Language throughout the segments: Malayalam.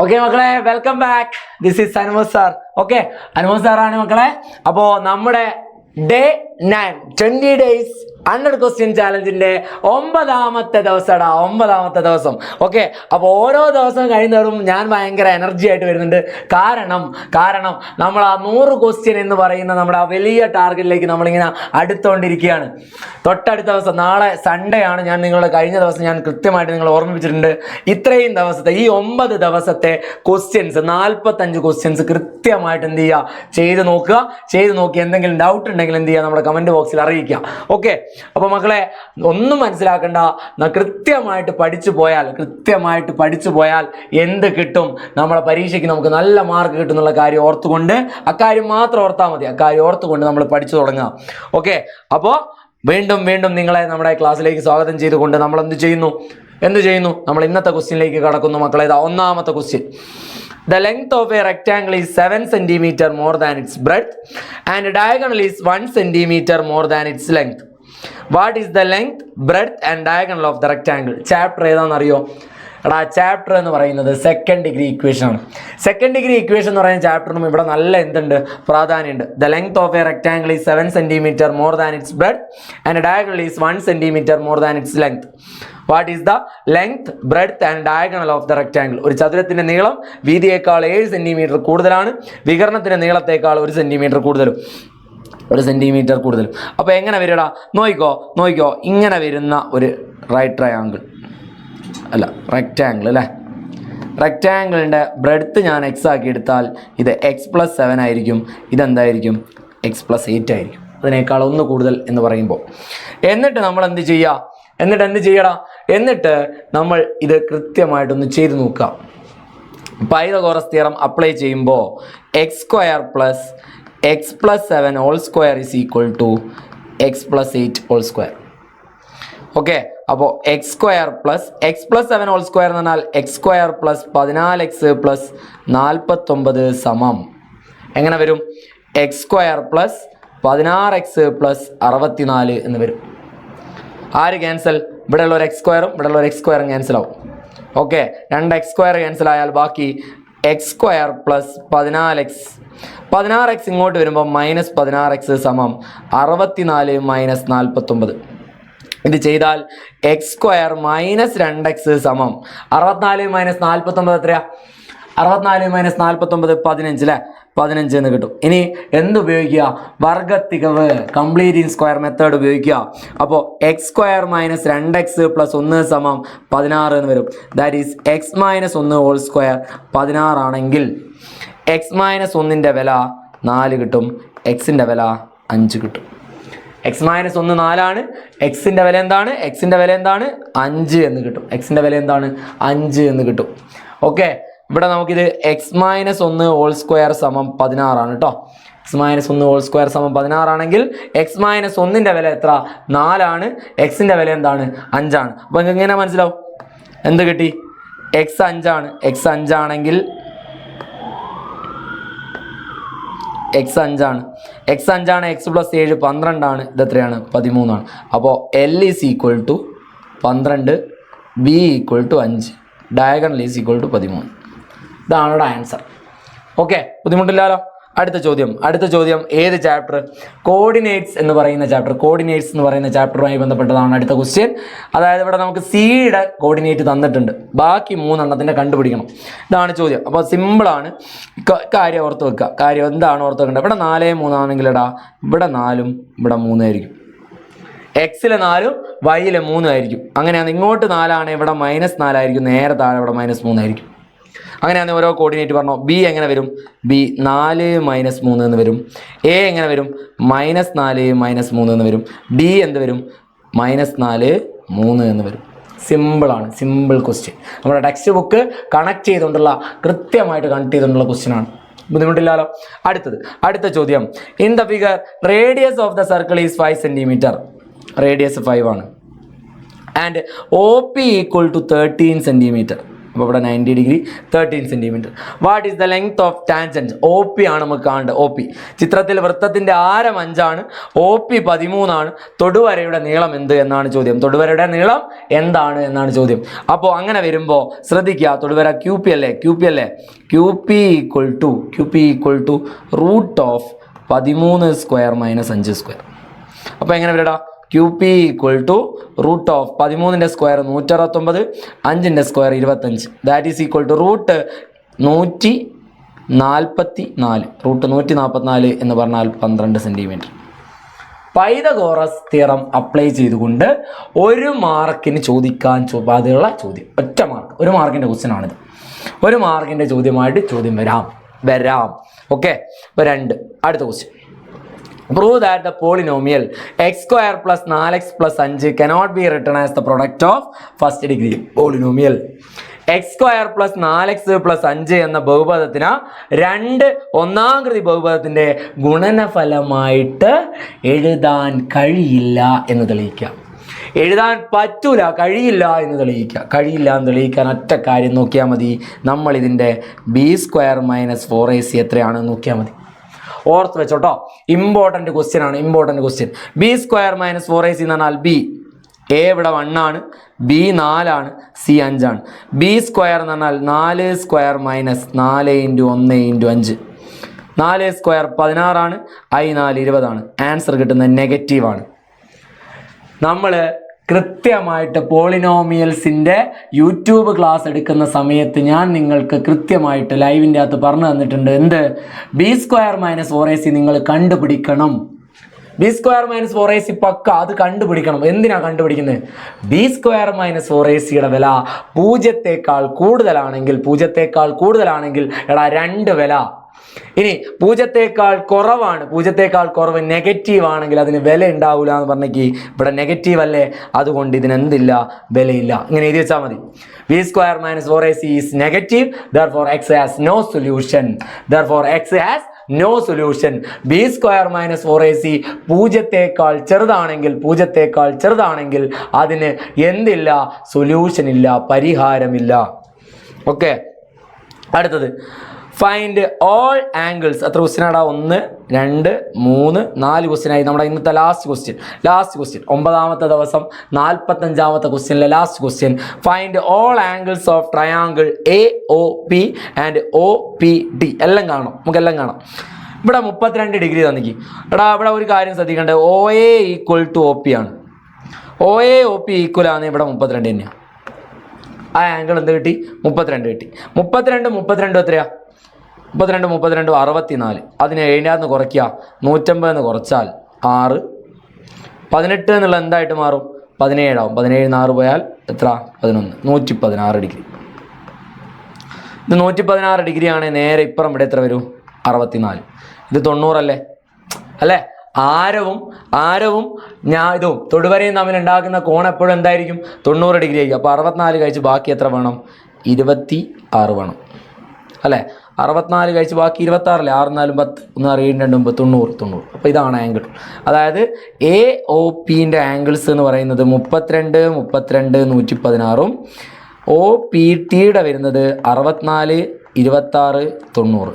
ഓക്കെ മക്കളെ, welcome back. This is Anumod sir. Okay, Anumod സാറാണ് മക്കളെ. അപ്പോൾ നമ്മുടെ ഡേ 9 20 days 100 question ചാലഞ്ചിന്റെ 9ാമത്തെ ദിവസം. ഓക്കെ, അപ്പോൾ ഓരോ ദിവസം കഴിയുന്നവരും ഞാൻ ഭയങ്കര എനർജി ആയിട്ട് വരുന്നുണ്ട്. കാരണം നമ്മൾ ആ 100 question എന്ന് പറയുന്ന നമ്മുടെ ആ വലിയ ടാർഗറ്റിലേക്ക് നമ്മളിങ്ങനെ അടുത്തുകൊണ്ടിരിക്കുകയാണ്. തൊട്ടടുത്ത ദിവസം നാളെ സൺഡേ ആണ്. ഞാൻ നിങ്ങളുടെ കഴിഞ്ഞ ദിവസം ഞാൻ കൃത്യമായിട്ട് നിങ്ങൾ ഓർമ്മിപ്പിച്ചിട്ടുണ്ട്. ഇത്രയും ദിവസത്തെ ഈ 9 ദിവസത്തെ ക്വസ്റ്റ്യൻസ് 45 ക്വസ്റ്റ്യൻസ് കൃത്യമായിട്ട് എന്ത് ചെയ്യുക, ചെയ്ത് നോക്കി എന്തെങ്കിലും ഡൗട്ട് ഉണ്ടെങ്കിൽ എന്ത് ചെയ്യുക, നമ്മുടെ കമന്റ് ബോക്സിൽ അറിയിക്കുക. ഓക്കെ, അപ്പോൾ മക്കളെ ഒന്നും മനസ്സിലാക്കണ്ട, കൃത്യമായിട്ട് പഠിച്ചു പോയാൽ എന്ത് കിട്ടും, നമ്മളെ പരീക്ഷയ്ക്ക് നമുക്ക് നല്ല മാർക്ക് കിട്ടും എന്നുള്ള കാര്യം ഓർത്തുകൊണ്ട്, അക്കാര്യം മാത്രം ഓർത്താൽ മതി. അക്കാര്യം ഓർത്തുകൊണ്ട് നമ്മൾ പഠിച്ചു തുടങ്ങുക. ഓക്കെ, അപ്പോൾ വീണ്ടും നിങ്ങളെ നമ്മുടെ ക്ലാസ്സിലേക്ക് സ്വാഗതം ചെയ്തുകൊണ്ട് നമ്മൾ എന്ത് ചെയ്യുന്നു, നമ്മൾ ഇന്നത്തെ ക്വസ്റ്റ്യനിലേക്ക് കടക്കുന്നു മക്കളെ. ഇതാ ഒന്നാമത്തെ question. The length of a rectangle is 7 cm more than its breadth and diagonal is 1 cm more than its length. What is the length, breadth and diagonal of the rectangle? Chapter ഏതാണെന്ന് അറിയോ? ചാപ്റ്റർ എന്ന് പറയുന്നത് സെക്കൻഡ് ഡിഗ്രി ഇക്വേഷൻ ആണ്. സെക്കൻഡ് ഡിഗ്രി ഇക്വേഷൻ എന്ന് പറയുന്ന ചാപ്റ്ററിനും ഇവിടെ നല്ല എന്തുണ്ട്, പ്രാധാന്യമുണ്ട്. The length of A rectangle is 7 cm more than its breadth and diagonal is 1 cm more than its length. What is the length, breadth and diagonal of the rectangle? ഒരു ചതുരത്തിന്റെ നീളം വീതിയേക്കാൾ 7 സെന്റിമീറ്റർ കൂടുതലാണ്, വികരണത്തിന്റെ നീളത്തേക്കാൾ 1 സെന്റിമീറ്റർ കൂടുതലും. അപ്പോൾ എങ്ങനെ വരികടാ, നോക്കിക്കോ. ഇങ്ങനെ വരുന്ന ഒരു റെക്റ്റാങ്കിൾ അല്ലേ. റെക്റ്റാങ്കിളിൻ്റെ ബ്രെഡ്ത്ത് ഞാൻ എക്സ് ആക്കി എടുത്താൽ ഇത് x+7 ആയിരിക്കും. ഇതെന്തായിരിക്കും, x+8 ആയിരിക്കും. അതിനേക്കാൾ 1 കൂടുതൽ എന്ന് പറയുമ്പോൾ എന്നിട്ട് നമ്മൾ എന്ത് ചെയ്യടാ, എന്നിട്ട് നമ്മൾ ഇത് കൃത്യമായിട്ടൊന്ന് ചെയ്ത് നോക്കുക. പൈതഗോറസ് തിയറം അപ്ലൈ ചെയ്യുമ്പോൾ x² + x+7 whole square is equal to x+8 whole square. Okay, അപ്പോൾ x² + x+7 ഹോൾ സ്ക്വയർ എന്ന് പറഞ്ഞാൽ x² + 14x + 49 സമം എങ്ങനെ വരും, x² + 16x + 64 എന്ന് വരും. ആര് ക്യാൻസൽ? ഇവിടെയുള്ള ഒരു x² ഇവിടെയുള്ള ഒരു x² ക്യാൻസൽ ആവും. ഓക്കെ, 2 x² ക്യാൻസൽ ആയാൽ ബാക്കി x² + 16x ഇങ്ങോട്ട് വരുമ്പോൾ -16x സമം 64 - 49. ഇത് ചെയ്താൽ x² - 2x സമം 64 - 49 എത്രയാ? 64 - 49 15 അല്ലേ, 15 എന്ന് കിട്ടും. ഇനി എന്തുപയോഗിക്കുക, വർഗത്തികവ് കംപ്ലീറ്റിംഗ് സ്ക്വയർ മെത്തേഡ് ഉപയോഗിക്കുക. അപ്പോൾ x² - 2x + 1 സമം 16 എന്ന് വരും. That is x - 1 whole square 16 ആണെങ്കിൽ x - 1ൻ്റെ വില 4 കിട്ടും, എക്സിൻ്റെ വില 5 കിട്ടും. x - 1 4 ആണ്, എക്സിൻ്റെ വില എന്താണ്, 5 എന്ന് കിട്ടും. എക്സിൻ്റെ വില എന്താണ്, 5 എന്ന് കിട്ടും. ഓക്കെ, ഇവിടെ നമുക്കിത് x - 1 ഹോൾ സ്ക്വയർ സമം 16 ആണ് കേട്ടോ. x - 1 ഹോൾ സ്ക്വയർ സമം 16 ആണെങ്കിൽ x - 1ൻ്റെ വില എത്ര, 4 ആണ്, എക്സിൻ്റെ വില എന്താണ്, 5 ആണ്. അപ്പോൾ നിങ്ങൾക്ക് എങ്ങനെ മനസ്സിലാവും, എന്ത് കിട്ടി, x 5 ആണ്. x 5 ആണെങ്കിൽ x 5 ആണ്, x + 7 12 ആണ്. ഇത് എത്രയാണ്, 13 ആണ്. അപ്പോൾ L is equal to 12, B equal to 5, diagonal is equal to 13. ഇതാണ് ഇവിടെ ആൻസർ. ഓക്കെ, ബുദ്ധിമുട്ടില്ലല്ലോ. അടുത്ത ചോദ്യം ഏത് ചാപ്റ്റർ? കോർഡിനേറ്റ്സ് എന്ന് പറയുന്ന ചാപ്റ്ററുമായി ബന്ധപ്പെട്ടതാണ് അടുത്ത ക്വസ്റ്റ്യൻ. അതായത് ഇവിടെ നമുക്ക് സിയുടെ കോർഡിനേറ്റ് തന്നിട്ടുണ്ട്, ബാക്കി 3 എണ്ണത്തിൻ്റെ കണ്ടുപിടിക്കണം. ഇതാണ് ചോദ്യം. അപ്പോൾ സിമ്പിളാണ്, കാര്യം ഓർത്ത് വെക്കുക. കാര്യം എന്താണ് ഓർത്ത് വെക്കേണ്ടത്? ഇവിടെ 4 3 ആണെങ്കിൽ ഇവിടെ 4 ഇവിടെ 3 ആയിരിക്കും. എക്സിലെ 4 വൈയിലെ 3 ആയിരിക്കും. അങ്ങനെയാണ് ഇങ്ങോട്ട് 4 ആണ്, ഇവിടെ -4 ആയിരിക്കും, നേരെ താഴെ ഇവിടെ -3 ആയിരിക്കും. അങ്ങനെയാണ് ഓരോ കോർഡിനേറ്റ് പറഞ്ഞോ. ബി എങ്ങനെ വരും, ബി 4 - 3 എന്ന് വരും. എ എങ്ങനെ വരും, -4 - 3 എന്ന് വരും. ഡി എന്ത് വരും, -4 3 എന്ന് വരും. സിമ്പിളാണ്, സിമ്പിൾ ക്വസ്റ്റ്യൻ. നമ്മുടെ ടെക്സ്റ്റ് ബുക്ക് കൃത്യമായിട്ട് കണക്ട് ചെയ്തുകൊണ്ടുള്ള ക്വസ്റ്റ്യൻ ആണ്. ബുദ്ധിമുട്ടില്ലല്ലോ. അടുത്ത ചോദ്യം. In the figure radius of the circle is 5 cm. Radius 5 ആണ്. And OP equal to 13 cm. അപ്പോൾ ഇവിടെ 90 degree 13 centimeter. What is the length of tangent? O P ആണ് നമുക്ക് കാണേണ്ടത്. ഒ പി ചിത്രത്തിൽ വൃത്തത്തിൻ്റെ ആരം 5 ആണ്, ഒ പി 13 ആണ്. തൊടുവരയുടെ നീളം എന്ത് എന്നാണ് ചോദ്യം. തൊടുവരയുടെ നീളം എന്താണ് എന്നാണ് ചോദ്യം. അപ്പോൾ അങ്ങനെ വരുമ്പോൾ ശ്രദ്ധിക്കുക, തൊടുവര ക്യൂ പി അല്ലേ, Q P equal to root of 13 square minus 5 square. അപ്പോൾ എങ്ങനെ വരടാ? Q P equal to root of 13ൻ്റെ സ്ക്വയർ 169, 5ൻ്റെ square 25. That is equal to root 144. Root 144 എന്ന് പറഞ്ഞാൽ 12 സെൻറ്റിമീറ്റർ. പൈതഗോറസ് തിയറം അപ്ലൈ ചെയ്തുകൊണ്ട് 1 മാർക്കിന് ചോദിക്കാൻ സാധ്യതയുള്ള ചോദ്യം, ഒറ്റ മാർക്ക്, 1 മാർക്കിൻ്റെ ക്വസ്റ്റ്യൻ ആണിത്. 1 മാർക്കിൻ്റെ ചോദ്യമായിട്ട് ചോദ്യം വരാം. ഓക്കെ. ഇപ്പോൾ 2 അടുത്ത question. Prove that the polynomial x square plus 4x plus 5 cannot be written as the product of first degree polynomial. x square plus 4x plus 5 എന്ന ബഹുപദത്തിന് 2 ഒന്നാകൃതി ബഹുപദത്തിൻ്റെ ഗുണനഫലമായിട്ട് എഴുതാൻ കഴിയില്ല എന്ന് തെളിയിക്കാം. എഴുതാൻ പറ്റൂല, കഴിയില്ല എന്ന് തെളിയിക്കാൻ ഒറ്റ കാര്യം നോക്കിയാൽ മതി. നമ്മൾ ഇതിൻ്റെ ബി സ്ക്വയർ മൈനസ് 4ac എത്രയാണെന്ന് നോക്കിയാൽ മതി. ഓർത്ത് വെച്ചോട്ടോ, ഇമ്പോർട്ടൻ്റ് ക്വസ്റ്റ്യൻ ആണ്. ബി സ്ക്വയർ മൈനസ് 4ac എന്ന് പറഞ്ഞാൽ ബി എ ഇവിടെ 1 ആണ്, ബി 4 ആണ്, സി 5 ആണ്. ബി സ്ക്വയർ എന്ന് പറഞ്ഞാൽ 4 സ്ക്വയർ മൈനസ് 4 × 1 × 5. 4 സ്ക്വയർ 16 ആണ്, ഐ 4 20 ആണ്. ആൻസർ കിട്ടുന്നത് നെഗറ്റീവാണ്. നമ്മൾ കൃത്യമായിട്ട് പോളിനോമിയൽസിൻ്റെ യൂട്യൂബ് ക്ലാസ് എടുക്കുന്ന സമയത്ത് ഞാൻ നിങ്ങൾക്ക് കൃത്യമായിട്ട് ലൈവിൻ്റെ അകത്ത് പറഞ്ഞു തന്നിട്ടുണ്ട്. എന്ത്? ബി സ്ക്വയർ മൈനസ് 4ac നിങ്ങൾ കണ്ടുപിടിക്കണം. ബി സ്ക്വയർ മൈനസ് 4ac പക്ക അത് കണ്ടുപിടിക്കണം. എന്തിനാണ് കണ്ടുപിടിക്കുന്നത്? ബി സ്ക്വയർ മൈനസ് 4ac വില 0-ത്തേക്കാൾ കൂടുതലാണെങ്കിൽ എടാ 2 വില. ഇനി 0-ത്തേക്കാൾ കുറവ് നെഗറ്റീവ് ആണെങ്കിൽ അതിന് വില ഉണ്ടാവില്ല എന്ന് പറഞ്ഞെങ്കിൽ ഇവിടെ നെഗറ്റീവ് അല്ലേ, അതുകൊണ്ട് ഇതിനെന്തില്ല, വിലയില്ല. ഇങ്ങനെ എഴുതി വെച്ചാൽ മതി. B square minus 4ac is negative, therefore x has no solution. B square minus 4ac 0-ത്തേക്കാൾ ചെറുതാണെങ്കിൽ അതിന് എന്തില്ല, സൊല്യൂഷൻ ഇല്ല, പരിഹാരമില്ല. ഓക്കെ. അടുത്തത് ഫൈൻഡ് ഓൾ ആംഗിൾസ്. എത്ര ക്വസ്റ്റ്യൻ ആടാ? 1 2 3 4 ക്വസ്റ്റ്യനായി നമ്മുടെ ഇന്നത്തെ ലാസ്റ്റ് ക്വസ്റ്റ്യൻ 9ാമത്തെ ദിവസം 45ാമത്തെ ക്വസ്റ്റ്യനിലെ last question. Find all angles of triangle AOP and OPD. എല്ലാം കാണാം. ഇവിടെ 32 ഡിഗ്രി തന്നിക്ക്. എടാ ഇവിടെ ഒരു കാര്യം ശ്രദ്ധിക്കേണ്ടത്, OA ഈക്വൽ ടു OP ആണ്. OA OP ഈക്വൽ ആണ് ഇവിടെ 32 തന്നെയാണ്. ആ ആംഗിൾ എന്ത് കിട്ടി? 32 കിട്ടി. 32 എത്രയാ? 32 64. അതിനെ 7 കുറയ്ക്കുക, 150 കുറച്ചാൽ 6. 18 എന്നുള്ള എന്തായിട്ട് മാറും? 17 ആവും. 17 6 പോയാൽ എത്ര? 11. 116 ഡിഗ്രി. ഇത് 116 ഡിഗ്രിയാണ്. നേരെ ഇപ്പുറം ഇവിടെ എത്ര വരും? 64. ഇത് 90 അല്ലേ? ആരവും ഇതും തൊടുവരയും തമ്മിൽ ഉണ്ടാക്കുന്ന കോൺ എപ്പോഴും എന്തായിരിക്കും? 90 ഡിഗ്രി ആയിരിക്കും. അപ്പോൾ 64 കഴിച്ച് ബാക്കി എത്ര വേണം? 26 വേണം അല്ലേ? 64 കഴിച്ച് ബാക്കി 26 അല്ലേ? 6 4 10 1 6 7 2 9 90. അപ്പോൾ ഇതാണ് ആംഗിൾ. അതായത് AOPൻ്റെ ആംഗിൾസ് എന്ന് പറയുന്നത് 32 116ഉം OPTയുടെ വരുന്നത് 64 26 90.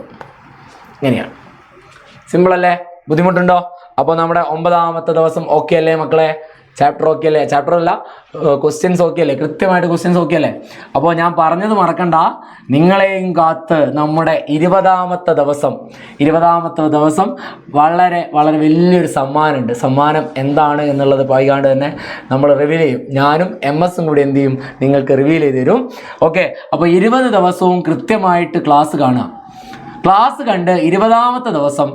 ഇങ്ങനെയാണ്. സിമ്പിൾ അല്ലേ? ബുദ്ധിമുട്ടുണ്ടോ? അപ്പോൾ നമ്മുടെ 9ാമത്തെ ദിവസം ഓക്കെ അല്ലേ മക്കളെ? ചാപ്റ്റർ ഓക്കെ അല്ലേ? ചാപ്റ്റർ അല്ല, ക്വസ്റ്റ്യൻസ് ഓക്കെ അല്ലേ? കൃത്യമായിട്ട് ക്വസ്റ്റ്യൻസ് ഓക്കെ അല്ലേ? അപ്പോൾ ഞാൻ പറഞ്ഞത് മറക്കണ്ട, നിങ്ങളെയും കാത്ത് നമ്മുടെ 20ാമത്തെ ദിവസം വളരെ വലിയൊരു സമ്മാനമുണ്ട്. സമ്മാനം എന്താണ് എന്നുള്ളത് വൈകാണ്ട് തന്നെ നമ്മൾ റിവീൽ ചെയ്യും. ഞാനും MS കൂടി എന്ത് ചെയ്യും? നിങ്ങൾക്ക് റിവീൽ ചെയ്ത് തരും. ഓക്കെ. അപ്പോൾ 20 ദിവസവും കൃത്യമായിട്ട് ക്ലാസ് കാണുക. ക്ലാസ് കണ്ട് 20ാമത്തെ ദിവസം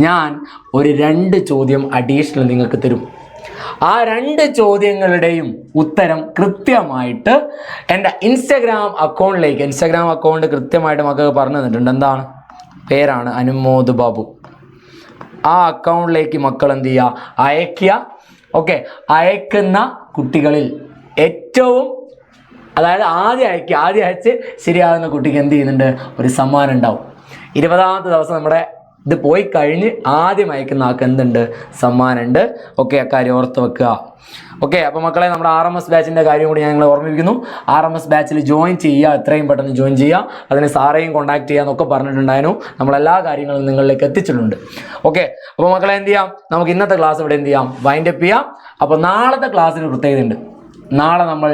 ഞാൻ ഒരു 2 ചോദ്യം അഡീഷണൽ നിങ്ങൾക്ക് തരും. ആ 2 ചോദ്യങ്ങളുടെയും ഉത്തരം കൃത്യമായിട്ട് എൻ്റെ ഇൻസ്റ്റഗ്രാം അക്കൗണ്ട് കൃത്യമായിട്ട് മക്കൾക്ക് പറഞ്ഞു തന്നിട്ടുണ്ട്. എന്താണ് പേരാണ്? അനുമോദ് ബാബു. ആ അക്കൗണ്ടിലേക്ക് മക്കൾ എന്ത് ചെയ്യുക? അയക്കുക. ഓക്കെ. അയക്കുന്ന കുട്ടികളിൽ ഏറ്റവും ആദ്യം അയച്ച് ശരിയാകുന്ന കുട്ടിക്ക് എന്ത് ചെയ്യുന്നുണ്ട്? ഒരു സമ്മാനം ഉണ്ടാവും. 20ാമത്തെ ദിവസം നമ്മുടെ ഇത് പോയി കഴിഞ്ഞ് ആദ്യം അയക്കുന്ന ആൾക്ക് എന്തുണ്ട്? സമ്മാനമുണ്ട്. ഓക്കെ. അക്കാര്യം ഓർത്ത് വെക്കുക. ഓക്കെ, അപ്പോൾ മക്കളെ നമ്മുടെ RMS ബാച്ചിൻ്റെ കാര്യം കൂടി ഞാൻ നിങ്ങളെ ഓർമ്മിപ്പിക്കുന്നു. RMS ബാച്ചിൽ ജോയിൻ ചെയ്യുക, എത്രയും പെട്ടെന്ന് ജോയിൻ ചെയ്യുക. അതിന് സാറേയും കോൺടാക്ട് ചെയ്യുക എന്നൊക്കെ പറഞ്ഞിട്ടുണ്ടായിരുന്നു. നമ്മളെല്ലാ കാര്യങ്ങളും നിങ്ങളിലേക്ക് എത്തിച്ചിട്ടുണ്ട്. ഓക്കെ, അപ്പോൾ മക്കളെ എന്ത് ചെയ്യാം, നമുക്ക് ഇന്നത്തെ ക്ലാസ് ഇവിടെ എന്ത് ചെയ്യാം, വൈൻഡ് അപ്പ് ചെയ്യാം. അപ്പോൾ നാളത്തെ ക്ലാസ്സിന് പ്രത്യേകത ഉണ്ട്. നാളെ നമ്മൾ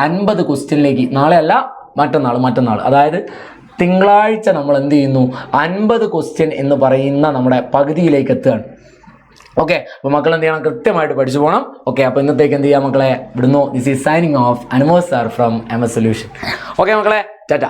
50 ക്വസ്റ്റ്യനിലേക്ക്, നാളെ അല്ല മറ്റന്നാൾ, അതായത് തിങ്കളാഴ്ച നമ്മൾ എന്ത് ചെയ്യുന്നു, 50 ക്വസ്റ്റ്യൻ എന്ന് പറയുന്ന നമ്മുടെ പകുതിയിലേക്ക് എത്തുകയാണ്. ഓക്കെ, അപ്പോൾ മക്കൾ എന്ത് ചെയ്യണം, കൃത്യമായിട്ട് പഠിച്ചു പോകണം. ഓക്കെ, അപ്പോൾ ഇന്നത്തേക്ക് എന്ത് ചെയ്യാം മക്കളെ, വിടുന്നു. ദിസ് ഈസ് സൈനിങ് ഓഫ് അനുമോസ് sir from MS Solution. Okay മക്കളെ, ടാറ്റ.